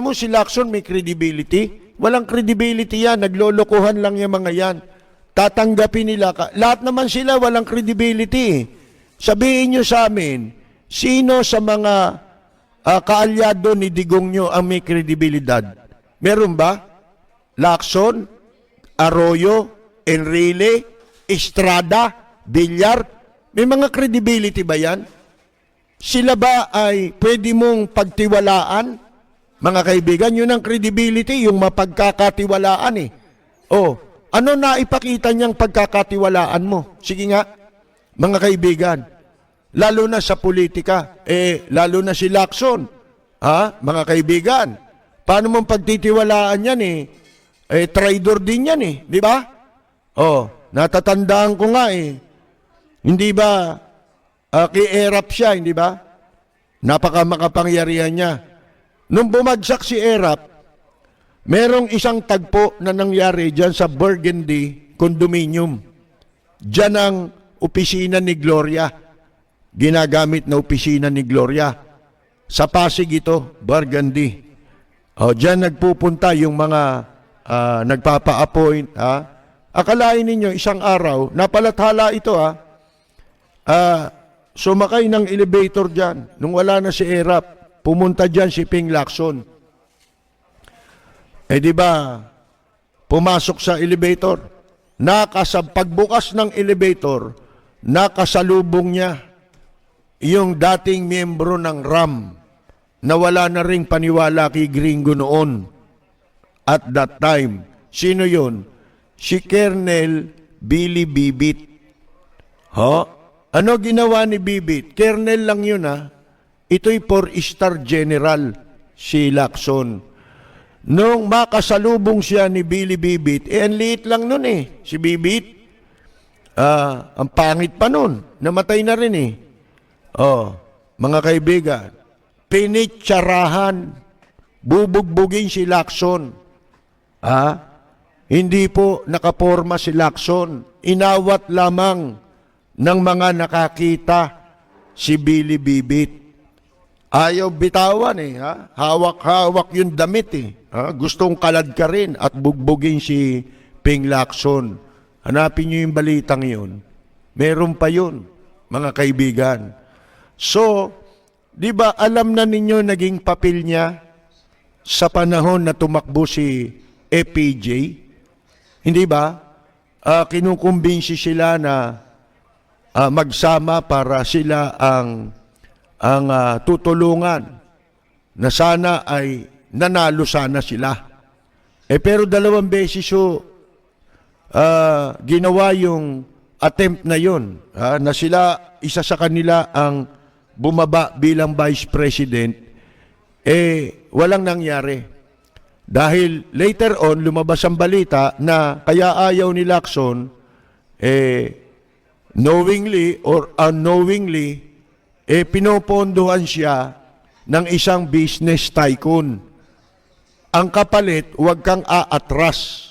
Akala mo si Lacson may credibility? Walang credibility yan. Naglolokohan lang yung mga yan. Tatanggapin nila. Lahat naman sila walang credibility. Sabihin nyo sa amin, sino sa mga kaalyado ni Digong nyo ang may kredibilidad? Meron ba? Lacson, Arroyo, Enrile, Estrada, Villar? May mga credibility ba yan? Sila ba ay pwede mong pagtiwalaan? Mga kaibigan, yun ang credibility, yung mapagkakatiwalaan eh. Oh, ano na ipakita niyang pagkakatiwalaan mo? Sige nga, mga kaibigan, lalo na sa politika, lalo na si Lacson, mga kaibigan, paano mong pagtitiwalaan yan traitor din yan di ba? Oh, natatandaan ko nga hindi ba kay-erap siya, hindi ba? Napaka-makapangyarihan niya. Nung bumagsak si Erap, merong isang tagpo na nangyari dyan sa Burgundy Condominium. Dyan ang opisina ni Gloria. Ginagamit na opisina ni Gloria. Sa Pasig ito, Burgundy. Dyan nagpupunta yung mga nagpapa-appoint. Akalain ninyo, isang araw, napalathala ito sumakay ng elevator dyan. Nung wala na si Erap, pumunta dyan si Ping Lacson. Di ba, pumasok sa elevator. Pagbukas ng elevator, nakasalubong niya yung dating miyembro ng RAM na wala na ring paniwala kay Gringo noon. At that time, sino yun? Si Colonel Billy Bibit. Ano ginawa ni Bibit? Colonel lang yun Ito'y 4-star general, si Lacson. Nung makasalubong siya ni Billy Bibit, ang liit lang nun si Bibit. Ang pangit pa nun. Namatay na rin mga kaibigan, pinitsarahan, bubugbugin si Lacson. Hindi po nakaporma si Lacson. Inawat lamang ng mga nakakita si Billy Bibit. Ayaw bitawan hawak-hawak yung damit Gustong kalad ka rin at bugbugin si Ping Lacson. Hanapin nyo yung balitang yun. Meron pa yun, mga kaibigan. So, di ba alam na ninyo naging papel niya sa panahon na tumakbo si EPJ? Hindi ba? Kinukumbinsi sila na magsama para sila ang tutulungan na sana ay nanalo sana sila. Pero 2 beses ginawa yung attempt na yun na sila, isa sa kanila ang bumaba bilang Vice President, walang nangyari. Dahil later on, lumabas ang balita na kaya ayaw ni Lacson, knowingly or unknowingly, pinopondohan siya ng isang business tycoon. Ang kapalit, huwag kang aatras.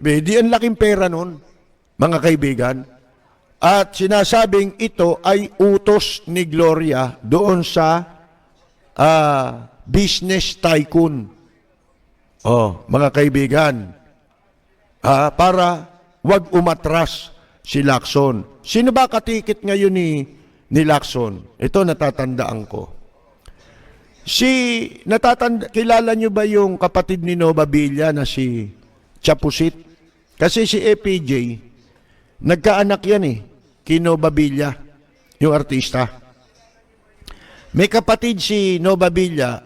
Di ang laking pera nun, mga kaibigan. At sinasabing ito ay utos ni Gloria doon sa business tycoon. Mga kaibigan, para huwag umatras si Lacson. Sino ba katikit ngayon ni Lacson? Ito natatandaan ko. Kilala nyo ba yung kapatid ni Nova Villa na si Chapusit? Kasi si EPJ, nagkaanak yan kay Nova Villa, yung artista. May kapatid si Nova Villa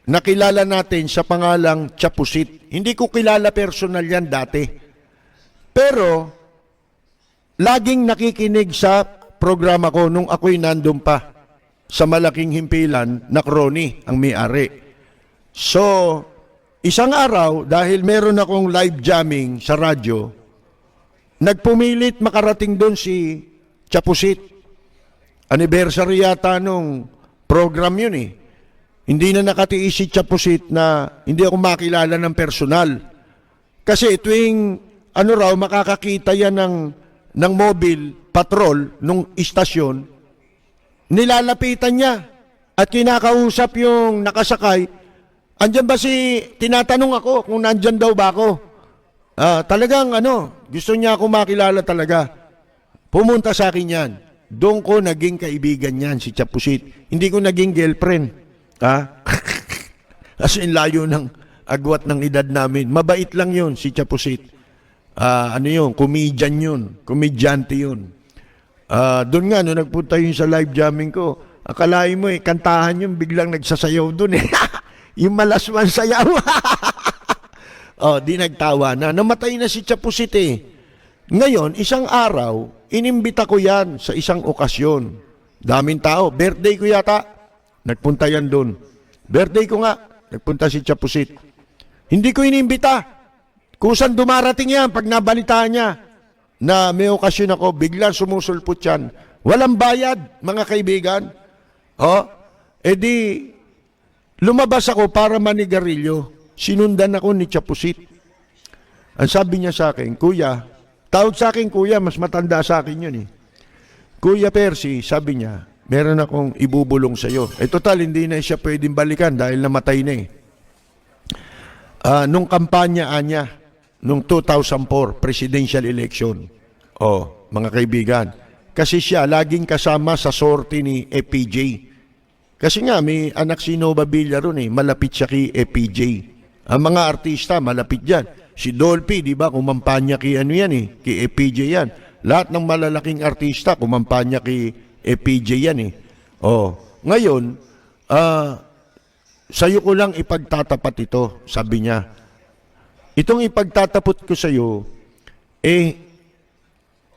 na kilala natin sa pangalang Chapusit. Hindi ko kilala personal yan dati. Pero, laging nakikinig sa programa ko nung ako'y nandun pa sa malaking himpilan na Crony ang may-ari. So, isang araw, dahil meron akong live jamming sa radyo, nagpumilit makarating doon si Chapusit. Anniversary yata nung program yun Hindi na nakatiis si Chapusit na hindi ako makilala ng personal. Kasi tuwing makakakita yan ng mobile patrol nung istasyon, nilalapitan niya at kinakausap yung nakasakay, Andyan ba si, tinatanong ako kung nandyan daw ba ako. Talagang gusto niya ako makilala talaga. Pumunta sa akin yan. Doon ko naging kaibigan yan, si Chapusit. Hindi ko naging girlfriend. Kasi layo ng agwat ng edad namin. Mabait lang yun, si Chapusit. Yun, comedian yun. Komedyante yun. Doon nga, no, nagpunta yun sa live jamming ko. Akalain mo kantahan yun, biglang nagsasayaw doon Yung malaswan sayaw. Di nagtawa na. Namatay na si Chapusit Ngayon, isang araw, inimbita ko yan sa isang okasyon. Daming tao. Birthday ko yata. Nagpunta yan doon. Birthday ko nga. Nagpunta si Chapusit. Hindi ko inimbita. Kusan dumarating yan pag nabalitaan niya na may okasyon ako, biglang sumusulpot yan. Walang bayad, mga kaibigan. Lumabas ako para manigarilyo. Sinundan ako ni Chapusit. Ang sabi niya sa akin, Kuya, tawag sa akin Kuya, mas matanda sa akin yun Kuya Percy, sabi niya, meron akong ibubulong sa iyo. Total, hindi na siya pwedeng balikan dahil namatay na nung kampanya niya, nung 2004 presidential election. Mga kaibigan, kasi siya laging kasama sa sorte ni FPJ. Kasi nga, may anak si Nova Villa ron malapit siya kay FPJ. Ang mga artista, malapit dyan. Si Dolphy, di ba, kumampanya kay kay FPJ yan. Lahat ng malalaking artista, kumampanya kay FPJ yan Ngayon, sa'yo ko lang ipagtatapat ito, sabi niya. Itong ipagtatapot ko sa'yo,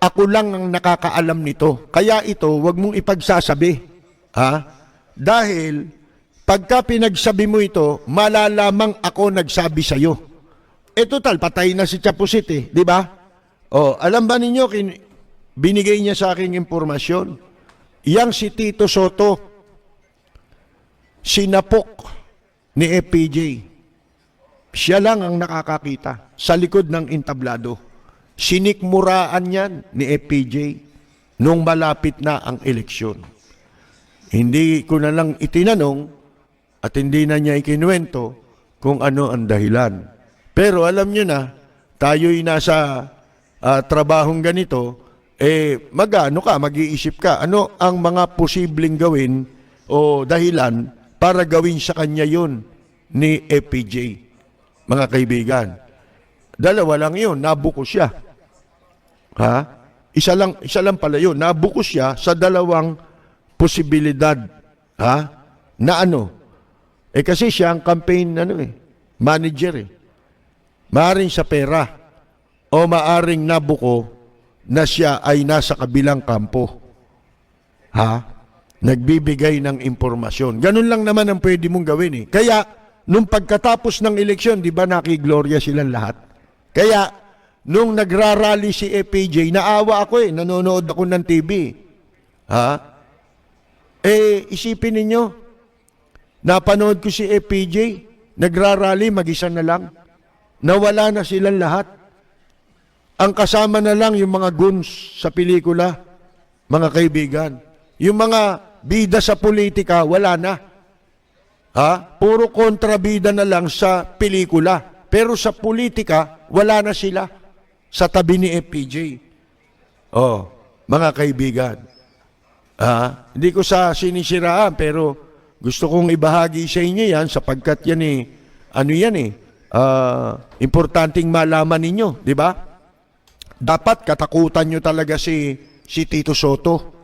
ako lang ang nakakaalam nito. Kaya ito, wag mong ipagsasabi. Dahil, pagka pinagsabi mo ito, malalamang ako nagsabi sa'yo. Total, patay na si Chapusit di ba? Alam ba ninyo, binigay niya sa aking impormasyon, yang si Tito Soto, sinapok ni FPJ. Siya lang ang nakakakita sa likod ng entablado. Sinikmuraan yan ni FPJ nung malapit na ang eleksyon. Hindi ko na lang itinanong at hindi na niya ikinuwento kung ano ang dahilan. Pero alam nyo na, tayo'y nasa trabahong ganito, mag-iisip ka, ano ang mga posibleng gawin o dahilan para gawin sa kanya yun ni FPJ. Mga kaibigan, dalawa lang yun, nabuko siya. Isa lang pala yun, nabuko siya sa dalawang posibilidad. Na kasi siya ang campaign manager Maaring sa pera o maaring nabuko na siya ay nasa kabilang kampo. Nagbibigay ng impormasyon. Ganun lang naman ang pwede mong gawin Kaya, nung pagkatapos ng eleksyon, di ba nakigloria silang lahat? Kaya, nung nagrarally si FPJ, naawa ako nanonood ako ng TV. Isipin ninyo, napanood ko si FPJ, nagrarally, mag-isa na lang. Nawala na silang lahat. Ang kasama na lang yung mga goons sa pelikula, mga kaibigan. Yung mga bida sa politika, wala na. Puro kontrabida na lang sa pelikula. Pero sa politika, wala na sila sa tabi ni FPJ. Mga kaibigan. Hindi ko sa sinisiraan, pero gusto kong ibahagi sa inyo yan sapagkat yan importanteng malaman ninyo, di ba? Dapat katakutan nyo talaga si Tito Soto.